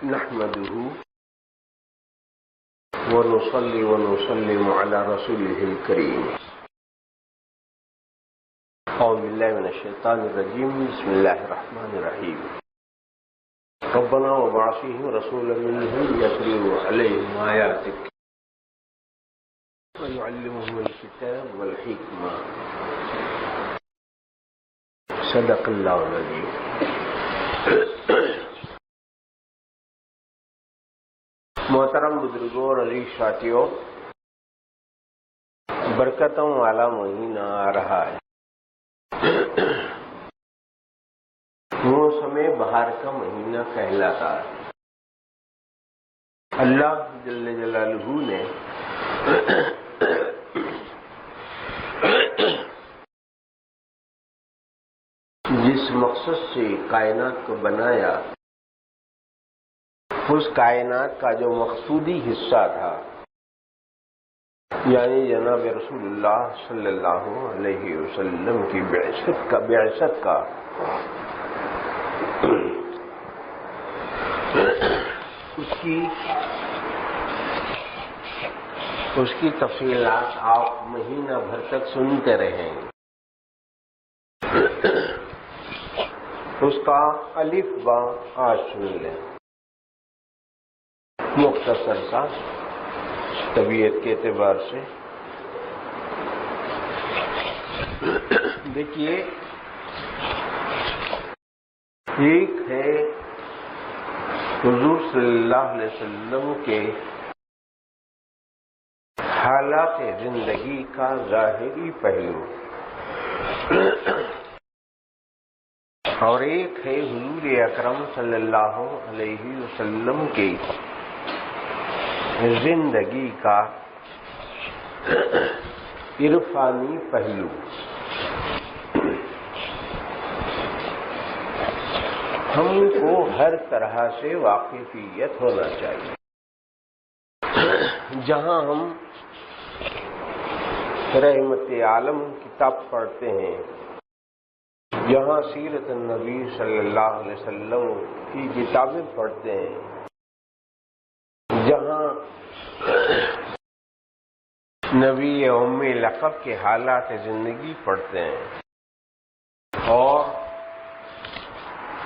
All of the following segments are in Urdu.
نحمده ونصلي ونسلم على رسوله الكريم. أعوذ بالله من الشيطان الرجيم. بسم الله الرحمن الرحيم. ربنا وابعث فيهم رسولا منهم يتلو عليهم آياتك ويعلمهم الكتاب والحكمة. صدق اللہ العظیم. محترم بزرگوں اور عزیز ساتھیوں، برکتوں والا مہینہ آ رہا ہے. موسم بہار کا مہینہ کہلاتا ہے. اللہ جل جلالہ نے جس مقصد سے کائنات کو بنایا، اس کائنات کا جو مقصودی حصہ تھا، یعنی جناب رسول اللہ صلی اللہ علیہ وسلم کی بعثت کا اس کی تفصیلات آپ مہینہ بھر تک سنتے رہیں گے. اس کا الف با آج سن لیں. مختصر سا طبیعت کے اعتبار سے دیکھیے، ایک ہے حضور صلی اللہ علیہ وسلم کے حالات زندگی کا ظاہری پہلو، اور ایک ہے حضور اکرم صلی اللہ علیہ وسلم کی زندگی کا عرفانی پہلو. ہم کو ہر طرح سے واقفیت ہونا چاہیے. جہاں ہم رحمت عالم کتاب پڑھتے ہیں، جہاں سیرت النبی صلی اللہ علیہ وسلم کی کتابیں پڑھتے ہیں، جہاں نبی امی لقب کے حالات زندگی پڑھتے ہیں، اور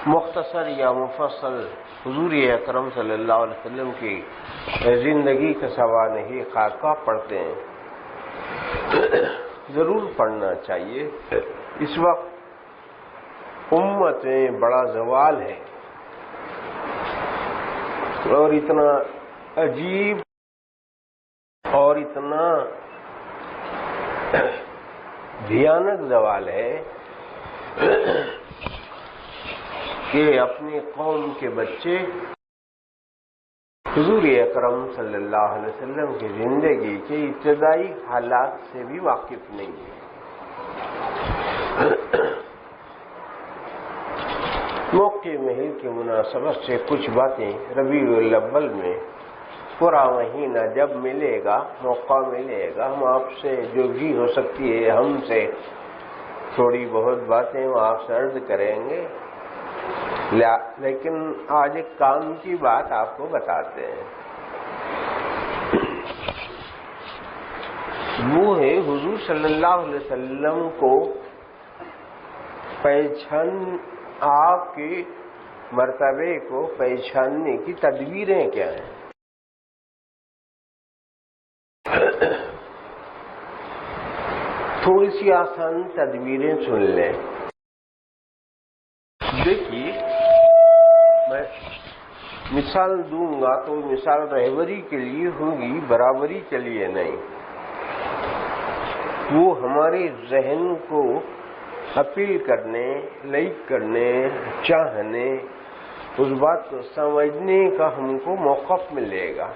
مختصر یا مفصل حضور اکرم صلی اللہ علیہ وسلم کی زندگی کا سوانحی خاکہ پڑھتے ہیں، ضرور پڑھنا چاہیے. اس وقت امت میں بڑا زوال ہے، اور اتنا عجیب اور اتنا بھیانک زوال ہے کہ اپنی قوم کے بچے حضور اکرم صلی اللہ علیہ وسلم کی زندگی کے ابتدائی حالات سے بھی واقف نہیں ہیں. موقع محل کی مناسبت سے کچھ باتیں ربیع الاول میں پورا مہینہ جب ملے گا، موقع ملے گا، ہم آپ سے جو بھی ہو سکتی ہے ہم سے تھوڑی بہت باتیں وہ آپ سے عرض کریں گے. لیکن آج ایک کام کی بات آپ کو بتاتے ہیں. وہ ہے حضور صلی اللہ علیہ وسلم کو آپ کے مرتبے کو پہچاننے کی تدبیریں کیا ہیں. تھوڑی سی آسان تدبیریں سن لیں. دیکھیے، میں مثال دوں گا تو مثال رہبری کے لیے ہوگی، برابری کے لیے نہیں. وہ ہمارے ذہن کو اپیل کرنے، لائک کرنے، چاہنے، اس بات کو سمجھنے کا ہم کو موقف ملے گا.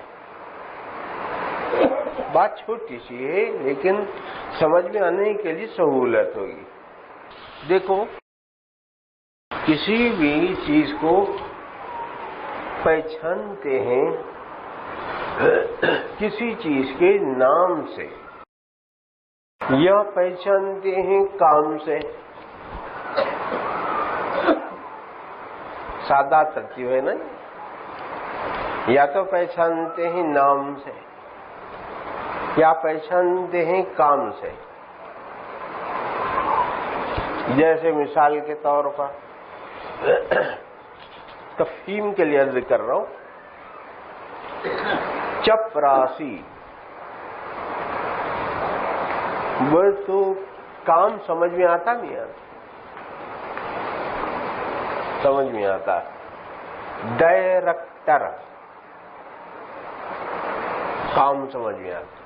بات چھوٹی سی ہے لیکن سمجھ میں آنے کے لیے سہولت ہوگی. دیکھو، کسی بھی چیز کو پہچانتے ہیں کسی چیز کے نام سے یا پہچانتے ہیں کام سے. سادہ ترتیب ہے نا. یا تو پہچانتے ہیں نام سے یا پہچانتے ہیں کام سے. جیسے مثال کے طور پر تفہیم کے لیے عرض کر رہا ہوں، چپراسی وہ تو کام سمجھ میں آتا نہیں آتا، سمجھ میں آتا. ڈائریکٹر کام سمجھ میں آتا.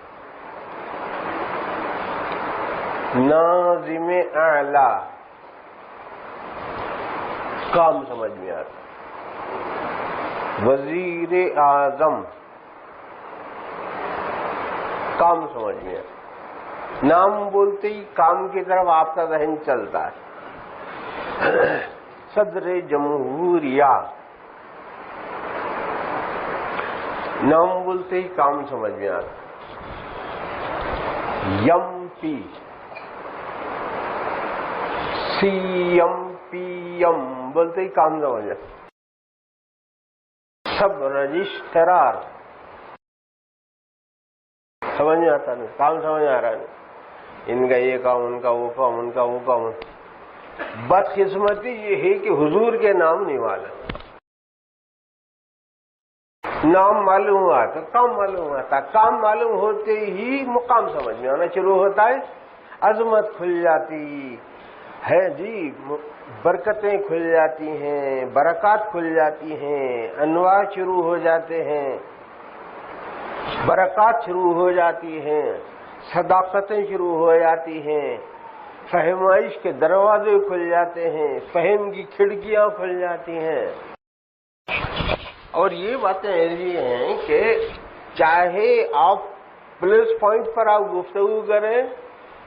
ناظم اعلی کام سمجھ میں آتا. وزیر اعظم کام سمجھ میں آتا. نام بولتے ہی کام کی طرف آپ کا ذہن چلتا ہے. صدر جمہوریہ نام بولتے ہی کام سمجھ میں آتا. یم پی سی ایم پی ایم بولتے ہی کام سمجھ میں آتا. سب رجسٹرار سمجھ میں آتا نہیں، کام سمجھ آ رہا نہیں. ان کا یہ کام، ان کا وہ کام، ان کا وہ کام. بدقسمتی یہ ہے کہ حضور کے نام نہیں معلوم. نام معلوم ہوا تو کام معلوم ہوا تھا. کام معلوم ہوتے ہی مقام سمجھ میں آنا شروع ہوتا ہے. عظمت کھل جاتی ہے جی، برکتیں کھل جاتی ہیں، برکات کھل جاتی ہیں، انوار شروع ہو جاتے ہیں، برکات شروع ہو جاتی ہیں، صداقتیں شروع ہو جاتی ہیں، فہمائش کے دروازے کھل جاتے ہیں، فہم کی کھڑکیاں کھل جاتی ہیں. اور یہ باتیں ایسی ہیں کہ چاہے آپ پلس پوائنٹ پر آپ گفتگو کریں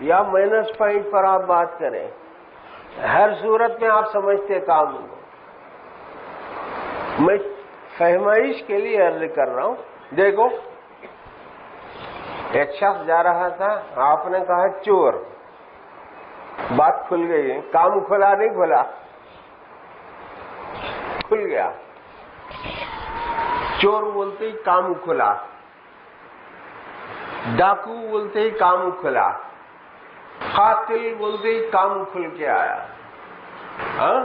یا مائنس پوائنٹ پر آپ بات کریں، ہر صورت میں آپ سمجھتے کام ہو. میں فہمائش کے لیے عرض کر رہا ہوں. دیکھو ایک شخص جا رہا تھا، آپ نے کہا چور، بات کھل گئی. کام کھلا نہیں کھلا؟ کھل گیا. چور بولتے ہی کام کھلا، ڈاکو بولتے ہی کام کھلا، قاتل بولتے ہی کام کھل کے آیا. ہاں،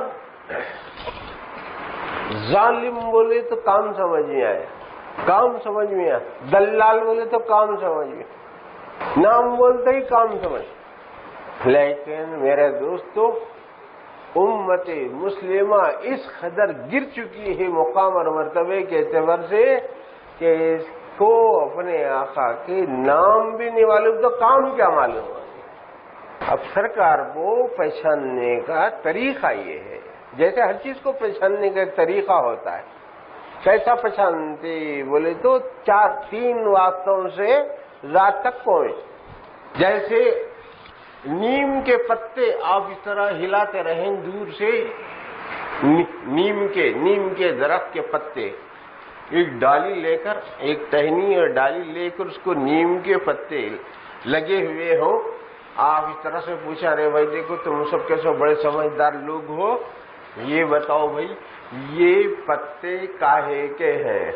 ظالم بولے تو کام سمجھ میں آیا، کام سمجھ میں آیا. دلال بولے تو کام سمجھ میں، نام بولتے ہی کام سمجھ. لیکن میرے دوستو، امت مسلمہ اس قدر گر چکی ہے مقام اور مرتبے کے اعتبار سے کہ اس کو اپنے آقا کے نام بھی نہیں معلوم تو کام کیا معلوم ہے. اب سرکار کو پہچاننے کا طریقہ یہ ہے، جیسے ہر چیز کو پہچاننے کا ایک طریقہ ہوتا ہے. کیسا پہچانتے بولے تو تین واسطوں سے ذات تک پہنچ. جیسے نیم کے پتے آپ اس طرح ہلاتے رہیں دور سے، نیم کے درخت کے پتے، ایک ڈالی لے کر، ایک ٹہنی اور ڈالی لے کر اس کو نیم کے پتے لگے ہوئے ہوں، آپ اس طرح سے پوچھا، ارے بھائی دیکھو تم سب کیسے بڑے سمجھدار لوگ ہو، یہ بتاؤ بھائی یہ پتے کاہے کے ہیں؟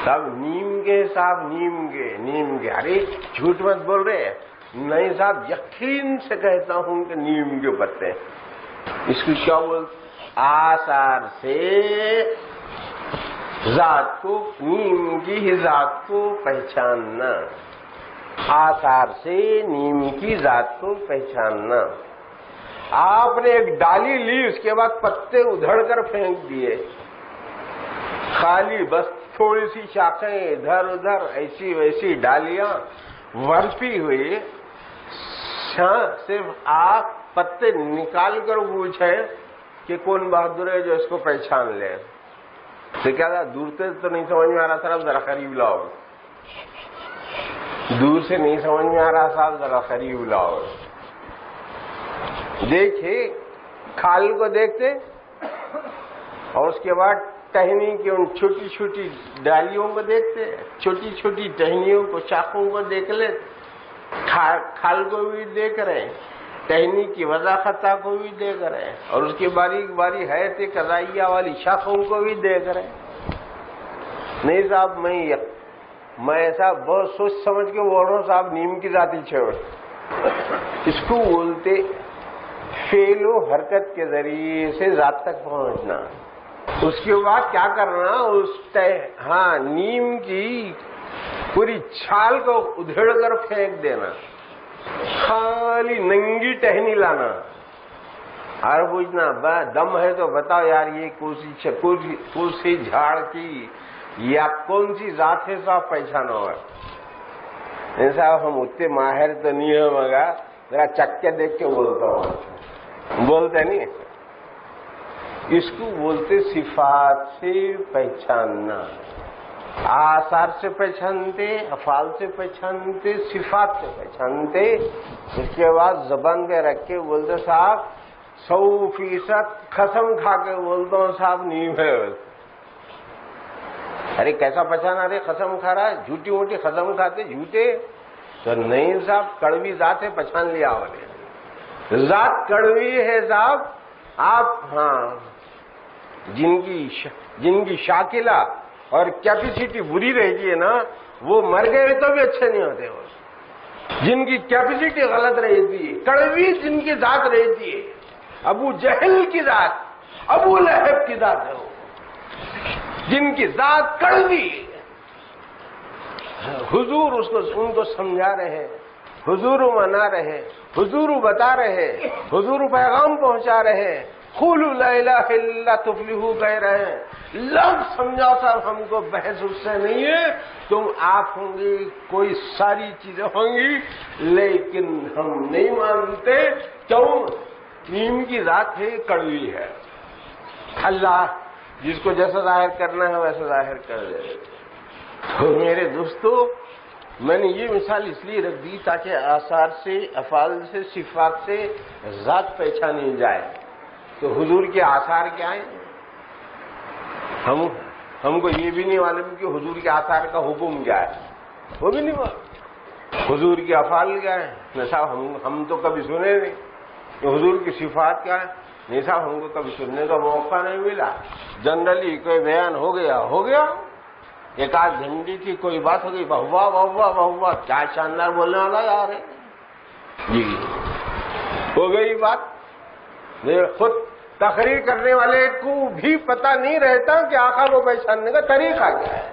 سب نیم کے، صاحب نیم کے. ارے جھوٹ مت بول رہے. نہیں صاحب، یقین سے کہتا ہوں کہ نیم کے پتے. اس کو کیا بولتے؟ آثار سے ذات کو، نیم کی ذات کو پہچاننا. آثار سے نیم کی ذات کو پہچاننا. آپ نے ایک ڈالی لی، اس کے بعد پتے ادھڑ کر پھینک دیے، خالی بس تھوڑی سی شاخیں ادھر ادھر، ایسی ویسی ڈالیاں ورپی ہوئی. صرف آپ پتے نکال کر پوچھیں کہ کون بہادر ہے جو اس کو پہچان لے. تو کیا تھا، دور سے تو نہیں سمجھ میں آ رہا صاحب، ذرا قریب لاؤ. دور سے نہیں سمجھ میں آ رہا صاحب، ذرا قریب لاؤ. دیکھیے کھال کو دیکھتے اور اس کے بعد ٹہنی کی ان چھوٹی چھوٹی ڈالیوں کو دیکھتے، چھوٹی چھوٹی ٹہنیوں کو، شاخوں کو دیکھ لے. کھال کو بھی دیکھ رہے ہیں، ٹہنی کی وضاحت کو بھی دیکھ رہے ہیں، اور اس کی باریک باریک حیات قضائیہ والی شاخوں کو بھی دیکھ رہے ہیں. نہیں صاحب میں صاحب بہت سوچ سمجھ کے بول رہا ہوں صاحب، نیم کی ذاتی چھوڑ، اس کو بولتے فعل و حرکت کے ذریعے سے ذات تک پہنچنا، اس کے بعد کیا کرنا، ہاں نیم کی پوری چھال کو ادھیڑ کر پھینک دینا، خالی ننگی ٹہنی لانا اور پوچھنا دم ہے تو بتاؤ یار یہ کون سی جھاڑ کی یا کون سی ذات ہے صاحب پہچانو ہے۔ نہیں صاحب ہم اتنے ماہر تو نہیں ہے مگر ذرا چک کے دیکھ کے بولتا ہوں، بولتے نہیں، اس کو بولتے صفات سے پہچاننا، آثار سے پہچانتے، افعال سے پہچانتے، صفات سے پہچانتے، اس کے بعد زبان پہ رکھ کے بولتے صاحب 100% قسم کھا کے بولتا ہوں صاحب نیم ہے۔ ارے کیسا پہچانا، ارے قسم کھا رہا ہے، جھوٹی موٹی قسم کھاتے جھوٹے تو نہیں صاحب، کڑوی ذات ہے پہچان لیا انہیں، ذات کڑوی ہے صاحب آپ، ہاں جن کی شاکلہ اور کیپیسٹی بری رہتی ہے نا وہ مر گئے تو بھی اچھے نہیں ہوتے، وہ جن کی کیپیسٹی غلط رہتی ہے، کڑوی جن کی ذات رہتی ہے، ابو جہل کی ذات، ابو لہب کی ذات ہے وہ، جن کی ذات کڑوی ہے۔ حضور ان کو سمجھا رہے، حضور منا رہے، حضور بتا رہے، حضور پیغام پہنچا رہے، قولوا لا الہ الا اللہ تفلحوا کہہ رہے ہیں، لفظ سمجھا صاحب ہم کو بحث اس سے نہیں ہے، تم آپ ہوں گی، کوئی ساری چیزیں ہوں گی، لیکن ہم نہیں مانتے، کیوں؟ نیم کی ذات ہے، کڑوی ہے، اللہ جس کو جیسا ظاہر کرنا ہے ویسا ظاہر کر دے۔ تو میرے دوستو میں نے یہ مثال اس لیے رکھ دی تاکہ آثار سے، افعال سے، صفات سے ذات پہچانی جائے۔ تو حضور کے آثار کیا ہیں؟ ہم کو یہ بھی نہیں معلوم کہ حضور کے آثار کا حکم کیا ہے، وہ بھی نہیں معلوم۔ حضور کے افعال کیا ہے؟ نہیں صاحب ہم تو کبھی سنے نہیں۔ کہ حضور کی صفات کیا ہے؟ نہیں صاحب ہم کو کبھی سننے کا موقع نہیں ملا، جنرلی کوئی بیان ہو گیا، ایک آدھ گھنٹے کی کوئی بات ہو گئی، بہوا کیا شاندار بولنے والا یار ہے جی، ہو گئی بات۔ خود تقریر کرنے والے کو بھی پتہ نہیں رہتا کہ آقا کو پہچاننے کا طریقہ کیا ہے۔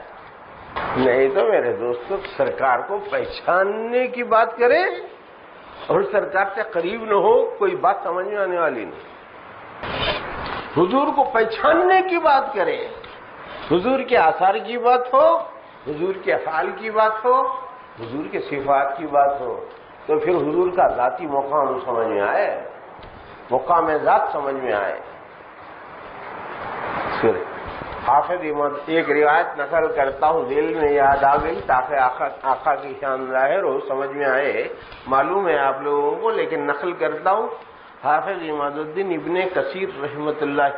نہیں تو میرے دوستو سرکار کو پہچاننے کی بات کریں اور سرکار سے قریب نہ ہو، کوئی بات سمجھ میں آنے والی نہیں۔ حضور کو پہچاننے کی بات کریں، حضور کے آثار کی بات ہو، حضور کے افعال کی بات ہو، حضور کے صفات کی بات ہو، تو پھر حضور کا ذاتی مقام سمجھ میں آئے، مقام ذات سمجھ میں آئے۔ پھر حافظ امام ایک روایت نقل کرتا ہوں، دل میں یاد آ گئی تاکہ آقا کی شان ظاہر ہو، سمجھ میں آئے، معلوم ہے آپ لوگوں کو، لیکن نقل کرتا ہوں۔ حافظ امام الدین ابن کثیر رحمۃ اللہ،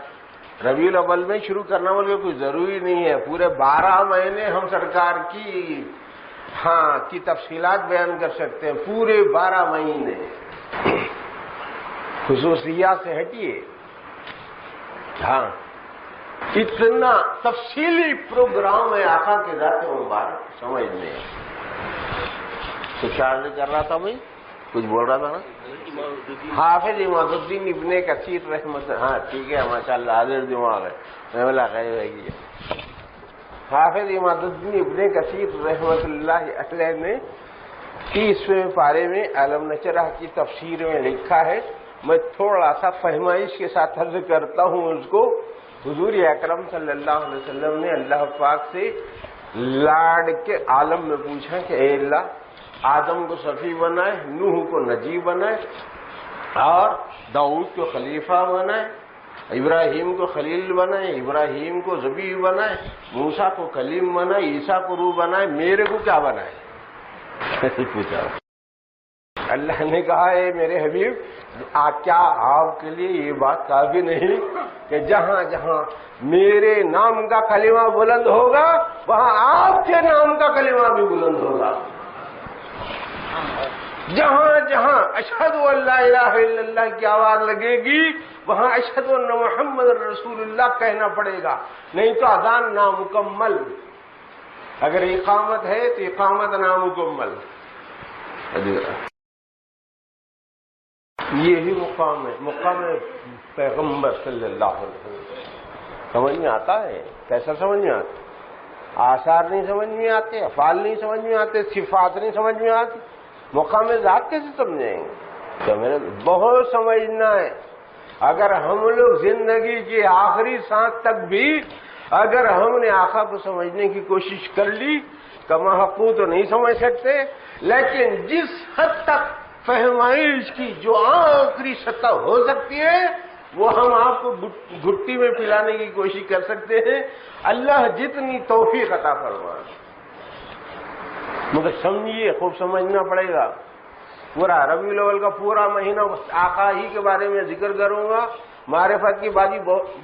ربیع الاول میں شروع کرنا بولے کوئی ضروری نہیں ہے، پورے 12 مہینے ہم سرکار کی تفصیلات بیان کر سکتے ہیں، پورے 12 مہینے، خصوصیات سے ہٹیے، ہاں اتنا تفصیلی پروگرام ہے آقا کے ذات مبارک سمجھنے۔ کچھ عرض کر رہا تھا میں، کچھ بول رہا تھا نا، حافظ امام الدین ابن کثیر رحمۃ، ہاں ٹھیک ہے ماشاء اللہ حاضر دماغ ہے، میں بولا خیر ہے گی۔ حافظ امام الدین ابن کثیر رحمۃ اللہ علیہ نے 30ویں پارے میں عالم نشرح کی تفسیر میں لکھا ہے، میں تھوڑا سا فہمائش کے ساتھ عرض کرتا ہوں اس کو۔ حضور اکرم صلی اللہ علیہ وسلم نے اللہ پاک سے لاڈ کے عالم میں پوچھا کہ اے اللہ، آدم کو صفی بنائے، نوح کو نجی بنائے، اور داؤد کو خلیفہ بنائے، ابراہیم کو خلیل بنائے، ابراہیم کو ذبیح بنائے، موسیٰ کو کلیم بنائے، عیسیٰ کو روح بنائے، میرے کو کیا بنائے؟ پوچھا۔ اللہ نے کہا اے میرے حبیب، کیا آپ کے لیے یہ بات کافی نہیں کہ جہاں جہاں میرے نام کا کلمہ بلند ہوگا وہاں آپ کے نام کا کلمہ بھی بلند ہوگا، جہاں جہاں اشہد ان لا الہ الا اللہ کی آواز لگے گی وہاں اشہد ان محمد رسول اللہ کہنا پڑے گا، نہیں تو اذان نامکمل، اگر اقامت ہے تو اقامت نامکمل، یہی مقام ہے، مقام پیغمبر صلی اللہ علیہ وسلم۔ سمجھ میں آتا ہے؟ کیسا سمجھ میں آتا؟ آثار نہیں سمجھ میں آتے، افعال نہیں سمجھ میں آتے، صفات نہیں سمجھ میں آتی، مقام ذات کیسے سمجھیں گے؟ تو میرے بہت سمجھنا ہے۔ اگر ہم لوگ زندگی کی آخری سانس تک بھی اگر ہم نے آقا کو سمجھنے کی کوشش کر لی، کما حقو تو نہیں سمجھ سکتے، لیکن جس حد تک فہمائش کی جو آخری سطح ہو سکتی ہے وہ ہم آپ کو گھٹی میں پلانے کی کوشش کر سکتے ہیں، اللہ جتنی توفیق عطا فرمائے۔ مگر سمجھیے، خوب سمجھنا پڑے گا۔ پورا ربیع الاول کا پورا مہینہ آقا ہی کے بارے میں ذکر کروں گا، معرفت کی بات،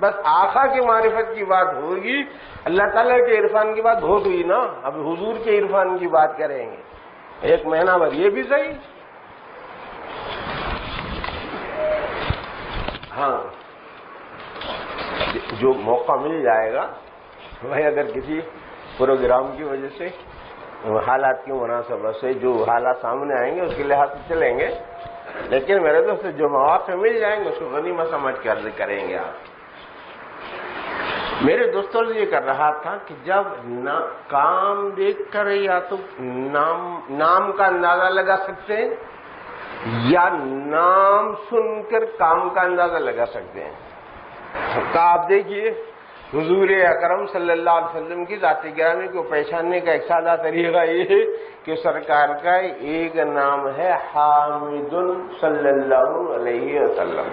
بس آقا کی معرفت کی بات ہوگی، اللہ تعالیٰ کے عرفان کی بات بہت ہوئی نا، اب حضور کے عرفان کی بات کریں گے ایک مہینہ بھر، یہ بھی صحیح۔ ہاں، جو موقع مل جائے گا وہی، اگر کسی پروگرام کی وجہ سے، حالات کی مناسبت سے جو حالات سامنے آئیں گے اس کے لحاظ سے چلیں گے، لیکن میرے دوست جو مواقع مل جائیں گے اس کو غنیمت سمجھ کر کریں گے آپ۔ میرے دوستوں نے یہ کر رہا تھا کہ جب کام دیکھ کر یا تو نام کا اندازہ لگا سکتے ہیں یا نام سن کر کام کا اندازہ لگا سکتے ہیں۔ تو آپ دیکھیے حضور اکرم صلی اللہ علیہ وسلم کی ذات گرامی کو پہچاننے کا ایک سادہ طریقہ یہ ہے کہ سرکار کا ایک نام ہے حامد صلی اللہ علیہ وسلم۔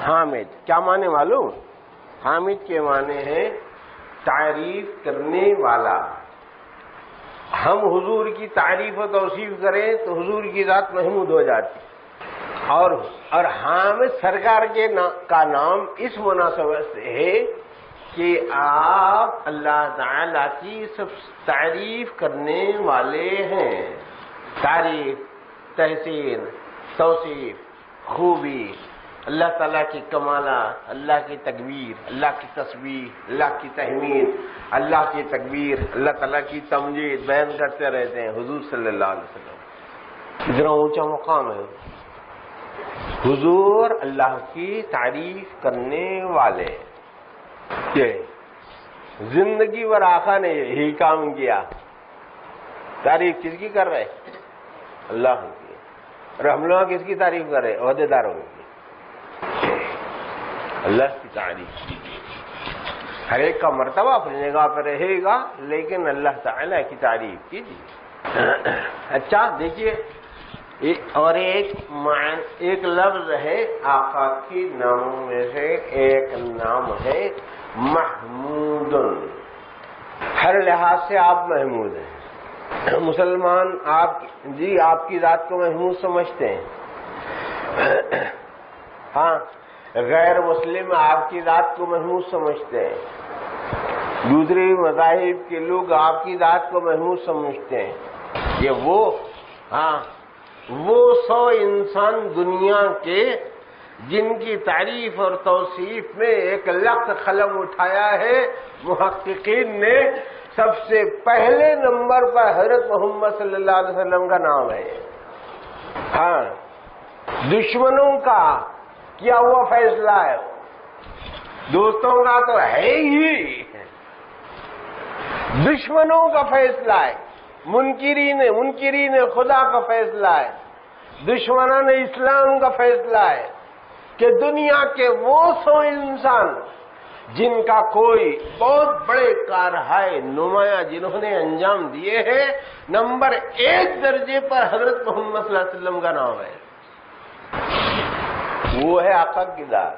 حامد کیا معنی معلوم؟ حامد کے معنی ہے تعریف کرنے والا۔ ہم حضور کی تعریف و توصیف کریں تو حضور کی ذات محمود ہو جاتی، اور حامد سرکار کا نام اس مناسبت سے ہے کہ آپ اللہ تعالی کی سب تعریف کرنے والے ہیں۔ تعریف، تحسین، توصیف، خوبی، اللہ تعالیٰ کی کمالات، اللہ کی تکبیر، اللہ کی تسبیح، اللہ کی تحمید، اللہ کی تکبیر، اللہ تعالیٰ کی تمجید بیان کرتے رہتے ہیں حضور صلی اللہ علیہ وسلم۔ اتنا اونچا مقام ہے، حضور اللہ کی تعریف کرنے والے۔ کہ زندگی بھر آقا نے یہی کام کیا، تعریف کس کی کر رہے؟ اللہ کی۔ اور ہم لوگ کس کی تعریف کر رہے؟ عہدے داروں کی۔ اللہ کی تعریف کیجیے، ہر ایک کا مرتبہ اپنی جگہ پہ رہے گا، لیکن اللہ تعالی کی تعریف کیجیے۔ اچھا دیکھیے، اور ایک لفظ ہے آقا کی ناموں میں سے، ایک نام ہے محمود۔ ہر لحاظ سے آپ محمود ہیں۔ مسلمان آپ کی ذات کو محمود سمجھتے ہیں، ہاں، غیر مسلم آپ کی ذات کو محمود سمجھتے ہیں، دوسرے مذاہب کے لوگ آپ کی ذات کو محمود سمجھتے ہیں۔ یہ وہ 100 انسان دنیا کے جن کی تعریف اور توصیف میں 1 لاکھ قلم اٹھایا ہے، محققین نے سب سے پہلے نمبر پر حضرت محمد صلی اللہ علیہ وسلم کا نام ہے۔ ہاں، دشمنوں کا کیا ہوا فیصلہ ہے، دوستوں کا تو ہے ہی، دشمنوں کا فیصلہ ہے، منکرین خدا کا فیصلہ ہے، دشمنان اسلام کا فیصلہ ہے کہ دنیا کے وہ 100 انسان جن کا کوئی بہت بڑے کارہائے نمایاں جنہوں نے انجام دیے ہیں، نمبر 1 درجے پر حضرت محمد صلی اللہ علیہ وسلم کا نام ہے۔ وہ ہے آقا کی ذات،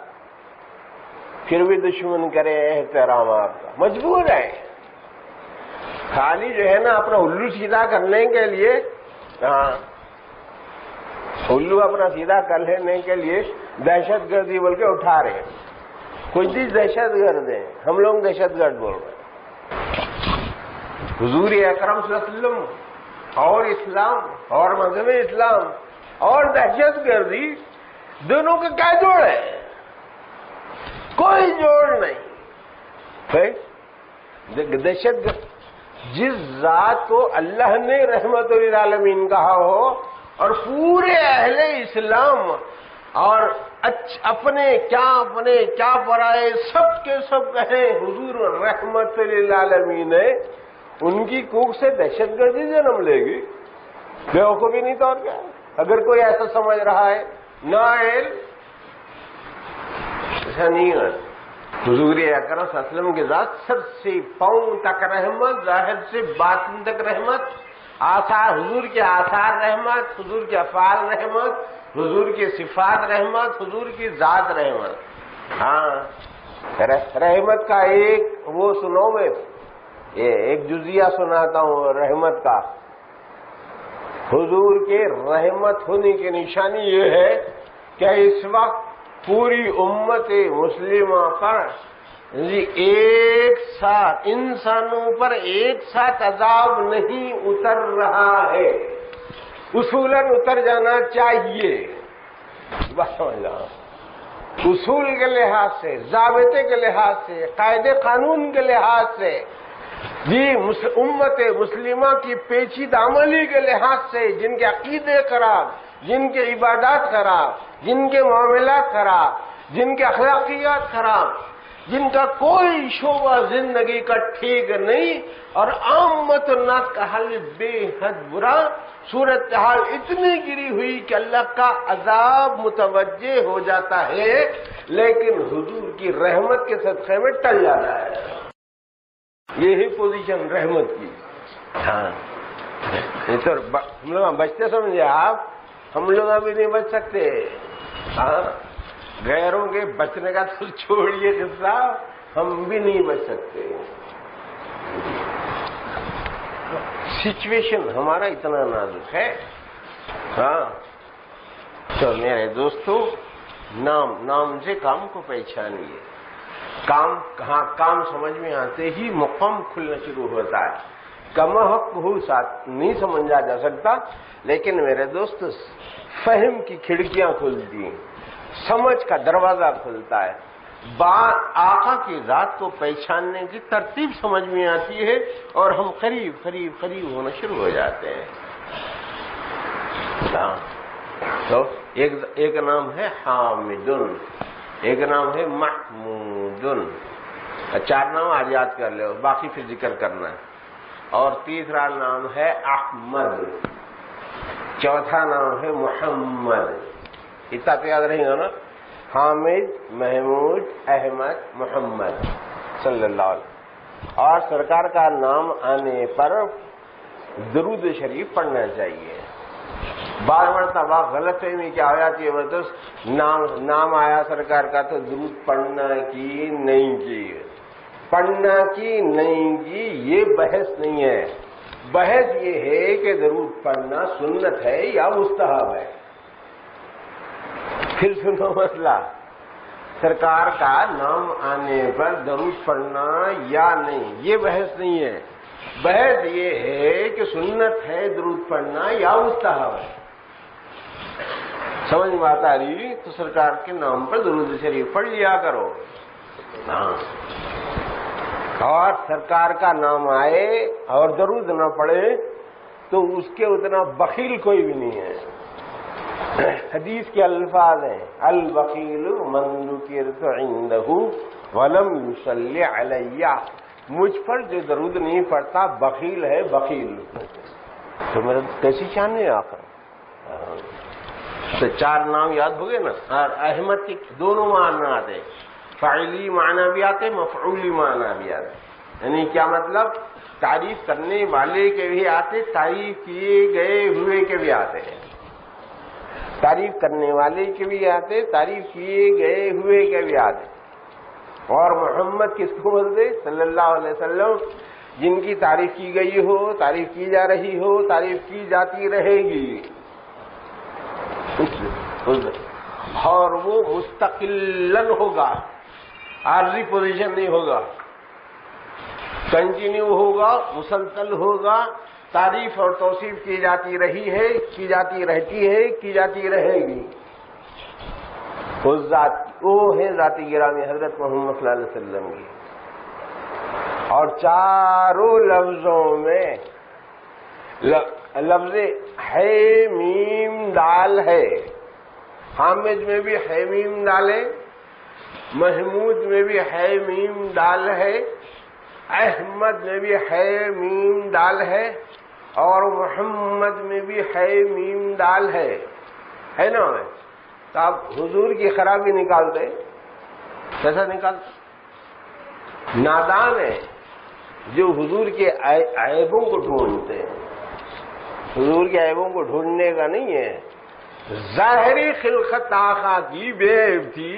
پھر بھی دشمن کرے احترام آپ کا، مجبور ہے، خالی جو ہے نا اپنا الو سیدھا کرنے کے لیے، ہاں، الو اپنا سیدھا کر لینے کے لیے دہشت گردی بول کے اٹھا رہے ہیں، کچھ چیز دہشت گرد ہیں، ہم لوگ دہشت گرد بول رہے ہیں۔ حضور اکرم صلی اللہ علیہ وسلم اور اسلام اور مذہب اسلام اور دہشت گردی دونوں کا کیا جوڑ ہے؟ کوئی جوڑ نہیں۔ دہشت گرد جس ذات کو اللہ نے رحمت للعالمین کہا ہو اور پورے اہل اسلام اور اپنے کیا پرائے سب کے سب کہیں حضور رحمت للعالمین ہے، ان کی کوکھ سے دہشت گردی جنم لے گی؟ بیوقوفی نہیں تو اور کیا؟ اگر کوئی ایسا سمجھ رہا ہے نائل، ایسا نہیں ہے۔ حضور اکرم صلی اللہ علیہ وسلم کے ذات سر سے پاؤں تک رحمت، ظاہر سے باطن تک رحمت، آثار حضور کے آثار رحمت، حضور کے افعال رحمت، حضور کی صفات رحمت، حضور کی ذات رحمت۔ ہاں، رحمت کا ایک وہ سنو، میں ایک جزیہ سناتا ہوں رحمت کا۔ حضور کے رحمت ہونے کی نشانی یہ ہے کہ اس وقت پوری امت مسلمہ پر ایک ساتھ انسانوں پر ایک ساتھ عذاب نہیں اتر رہا ہے، اصولاً اتر جانا چاہیے۔ اصول کے لحاظ سے، ضابطے کے لحاظ سے، قاعدے قانون کے لحاظ سے، جی امت مسلمہ کی پیچیدہ عملی کے لحاظ سے، جن کے عقیدے خراب، جن کے عبادات خراب، جن کے معاملات خراب، جن کے اخلاقیات خراب، جن کا کوئی شعبہ زندگی کا ٹھیک نہیں، اور عامت الناس کا حال بے حد برا، صورتحال اتنی گری ہوئی کہ اللہ کا عذاب متوجہ ہو جاتا ہے، لیکن حضور کی رحمت کے صدقے میں ٹل جاتا ہے۔ یہی پوزیشن رحمت کی۔ ہاں، تو ہم لوگ بچتے سمجھے آپ، ہم لوگ ابھی نہیں بچ سکتے۔ ہاں، غیروں کے بچنے کا تو چھوڑیے قصہ، ہم بھی نہیں بچ سکتے۔ سچویشن ہمارا اتنا نازک ہے۔ ہاں، تو میرے دوستو، نام سے کام کو پہچانیے۔ کام سمجھ میں آتے ہی مقام کھلنا شروع ہوتا ہے۔ کم حق ہو ساتھ نہیں سمجھا جا سکتا، لیکن میرے دوست فہم کی کھڑکیاں کھلتی ہیں، سمجھ کا دروازہ کھلتا ہے، آقا کی ذات کو پہچاننے کی ترتیب سمجھ میں آتی ہے، اور ہم قریب ہونا شروع ہو جاتے ہیں۔ تو ایک نام ہے حامدن، ایک نام ہے محمودن، 4 نام آج یاد کر لو، باقی پھر ذکر کرنا ہے۔ اور تیسرا نام ہے احمد، چوتھا نام ہے محمد۔ اتنا تو یاد رہے گا نا، حامد، محمود، احمد، محمد صلی اللہ علیہ وسلم۔ اور سرکار کا نام آنے پر درود شریف پڑھنا چاہیے۔ بار مرتبہ غلط فہمی کیا ہو جاتی ہے، بس نام آیا سرکار کا تو درود پڑھنا کی نہیں کی، پڑھنا کی نہیں کی، یہ بحث نہیں ہے۔ بحث یہ ہے کہ درود پڑھنا سنت ہے یا مستحب ہے۔ پھر سنو مسئلہ، سرکار کا نام آنے پر درود پڑھنا یا نہیں، یہ بحث نہیں ہے۔ بحث یہ ہے کہ سنت ہے درود پڑھنا یا مستحب ہے۔ سمجھ میں بات آ رہی تو سرکار کے نام پر درود شریف پڑھ لیا کرو۔ ہاں، اور سرکار کا نام آئے اور درود نہ پڑھے تو اس کے اتنا بخیل کوئی بھی نہیں ہے۔ حدیث کے الفاظ ہیں، البخیل من ذکرت عندہ ولم یصلی علی، مجھ پر جو درود نہیں پڑھتا بخیل ہے، بخیل۔ تو میرا کیسی شان ہے آخر؟ تو 4 نام یاد ہو گئے نا۔ اور احمد کے دونوں معنی آتے، فعلی معنی بھی آتے، مفعولی معنی بھی آتے۔ یعنی کیا مطلب؟ تعریف کرنے والے کے بھی آتے، تعریف کیے گئے ہوئے کے بھی آتے ہیں۔ تعریف کرنے والے کے بھی آتے، تعریف کیے گئے ہوئے کے بھی آتے۔ اور محمد کس کو بولتے؟ صلی اللہ علیہ وسلم، جن کی تعریف کی گئی ہو، تعریف کی جا رہی ہو، تعریف کی جاتی رہے گی، اور وہ مستقلاً ہوگا، عارضی پوزیشن نہیں ہوگا، کنٹینیو ہوگا، مسلسل ہوگا۔ تعریف اور توصیف کی جاتی رہی ہے، کی جاتی رہتی ہے، کی جاتی رہے گی۔ وہ ہے ذات گرامی حضرت محمد صلی اللہ علیہ وسلم کی۔ اور چاروں لفظوں میں لفظ ہے میم دال ہے. حامد میں بھی ہے میم دال ہے, محمود میں بھی ہے میم دال ہے, احمد میں بھی ہے میم دال ہے, اور محمد میں بھی ہے میم دال ہے نا. تو آپ حضور کی خرابی نکالتے, کیسا نکالتے؟ نادان ہے جو حضور کے عیبوں کو ڈھونڈتے ہیں. حضور کے عیبوں کو ڈھونڈنے کا نہیں ہے. ظاہری خلقت آقا کی بے عیب تھی,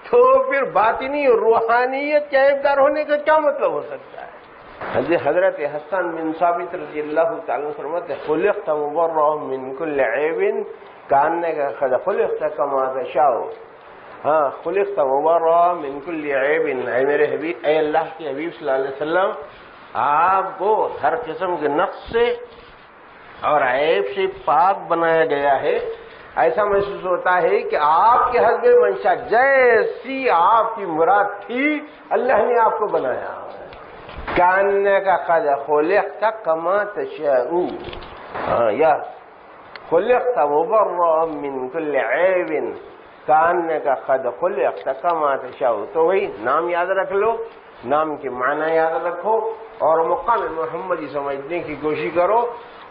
تو پھر باطنی اور روحانیت کے عیبدار ہونے کا کیا مطلب ہو سکتا ہے؟ حضرت حسن بن ثابت رضی اللہ تعالیٰ فرماتے ہیں خلقت مبرأ من کل عیب کأنک قد خلقت کما تشاء. ہاں, خلقت مبرأ من کل عیب, اے میرے حبیب, اے اللہ کے حبیب صلی اللہ علیہ وسلم, آپ کو ہر قسم کے نقص سے اور عیب سے پاک بنایا گیا ہے. ایسا محسوس ہوتا ہے کہ آپ کے حسب منشا جیسی آپ کی مراد تھی اللہ نے آپ کو بنایا. کأنک قد خلقت کما تشاء, یا خلقت مبرأ من کل عیب کأنک قد خلقت کما تشاء. تو وہی نام یاد رکھ لو, نام کے معنی یاد رکھو, اور مقام محمدی سمجھنے کی کوشش کرو.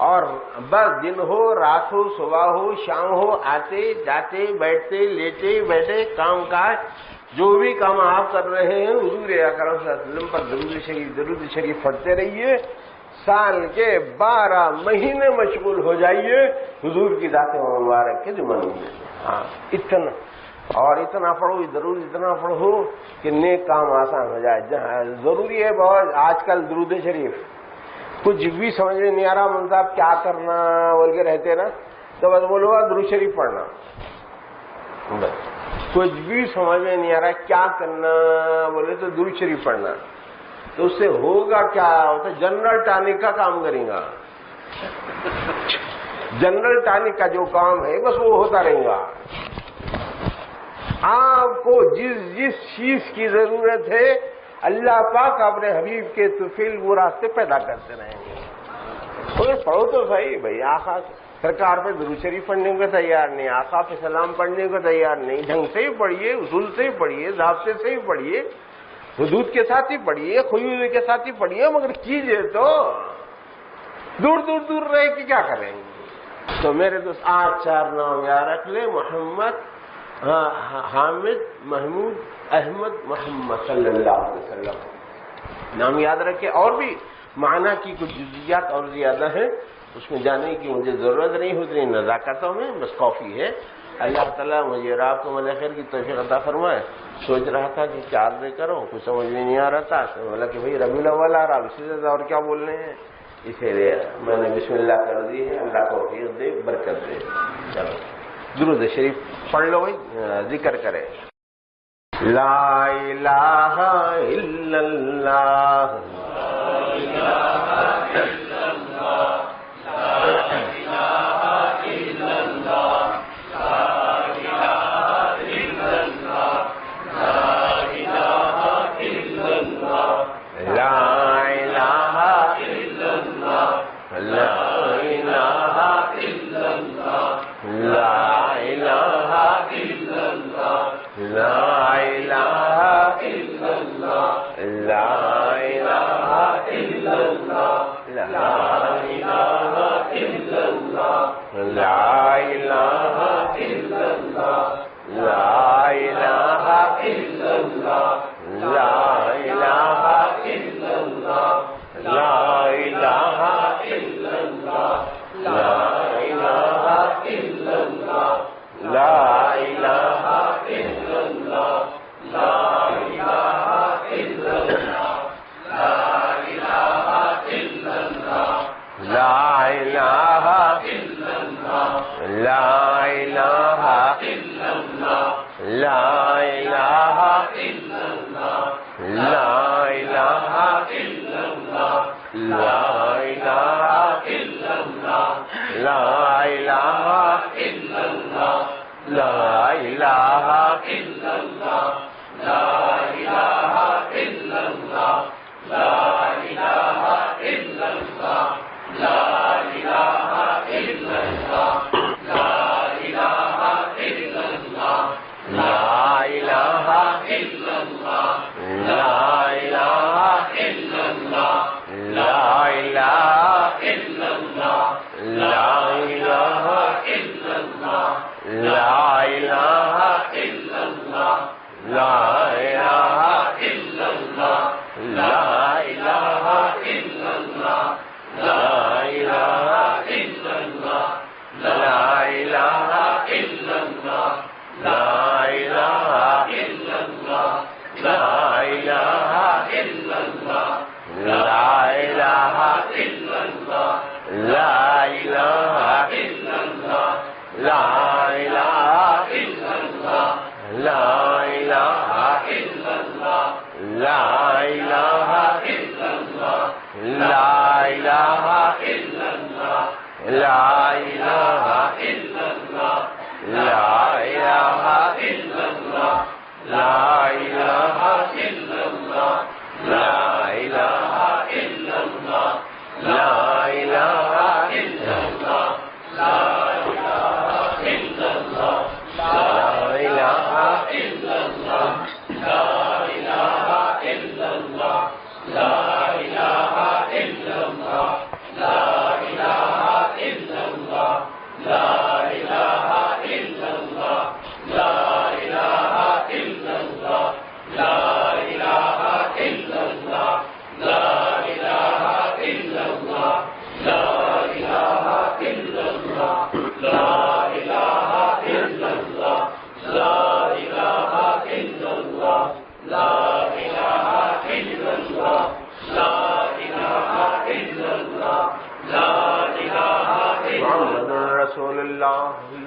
اور بس دن ہو, رات ہو, صبح ہو, شام ہو, آتے جاتے, بیٹھتے لیٹے بیٹھے, کام کاج جو بھی کام آپ کر رہے ہیں حضور اکرم صلی اللہ علیہ وسلم پر درود شریف پڑھتے رہیے. سال کے 12 مہینے مشغول ہو جائیے حضور کی ذات مبارک کے ذمن میں. ہاں, اتنا اور اتنا پڑھو, ضرور اتنا پڑھو کہ نیک کام آسان ہو جائے. ضروری ہے بہت. آج کل درود شریف کچھ بھی سمجھ میں نہیں آ رہا, من صاحب کیا کرنا بول کے رہتے نا, تو بس بولو گا درود شریف پڑھنا. بس کچھ بھی سمجھ میں نہیں آ رہا کیا کرنا بولے تو درود شریف پڑھنا. تو اس سے ہوگا کیا؟ ہوتا جنرل ٹانک کا کام کریں گا. جنرل ٹانک کا جو کام ہے بس وہ ہوتا رہے گا. آپ کو جس چیز کی ضرورت ہے اللہ پاک اپنے حبیب کے طفیل وہ راستے پیدا کرتے رہیں گے. پڑھو تو صحیح بھائی. آقا سرکار پہ درود شریف پڑھنے کو تیار نہیں, آقا پہ سلام پڑھنے کو تیار نہیں. ڈھنگ سے ہی پڑھیے, اصول سے ہی پڑھیے, ضابطے سے ہی پڑھیے, حدود کے ساتھ ہی پڑھیے, خیوط کے ساتھ ہی پڑھیے, مگر کیجئے تو. دور دور دور رہ کے کیا کریں گے؟ تو میرے دوست 8 نام یاد رکھ لیں. محمد, حامد, محمود, احمد, محمد صلی اللہ علیہ وسلم نام یاد رکھے. اور بھی معنی کی کچھ جزیات اور زیادہ ہیں, اس میں جانے کی مجھے ضرورت نہیں ہوتی نزاکتوں میں, بس کافی ہے. اللہ تعالیٰ مجھے اور آپ کو مل خیر کی توفیق عطا فرمائے. سوچ رہا تھا کہ کیا عرض کروں, کچھ سمجھ میں نہیں آ رہا تھا, تو بولا کہ بھائی ربیع الاول آ رہا, اس سے زیادہ اور کیا بولنے ہیں, اسی لیے میں نے بسم اللہ کر دی ہے. اللہ کو توفیق دے, برکت دے. چلو درود شریف پڑھ لو بھائی, ذکر کرے. لا الہ الا اللہ, لا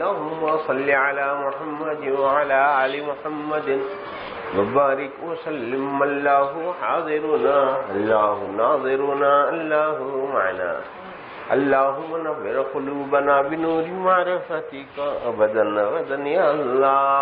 اللهم صل على محمد وعلى آل محمد وبارك وسلم. الله حاضرنا، الله ناظرنا، الله معنا. اللهم نور قلوبنا بنور معرفتك أبدا أبدا يا الله.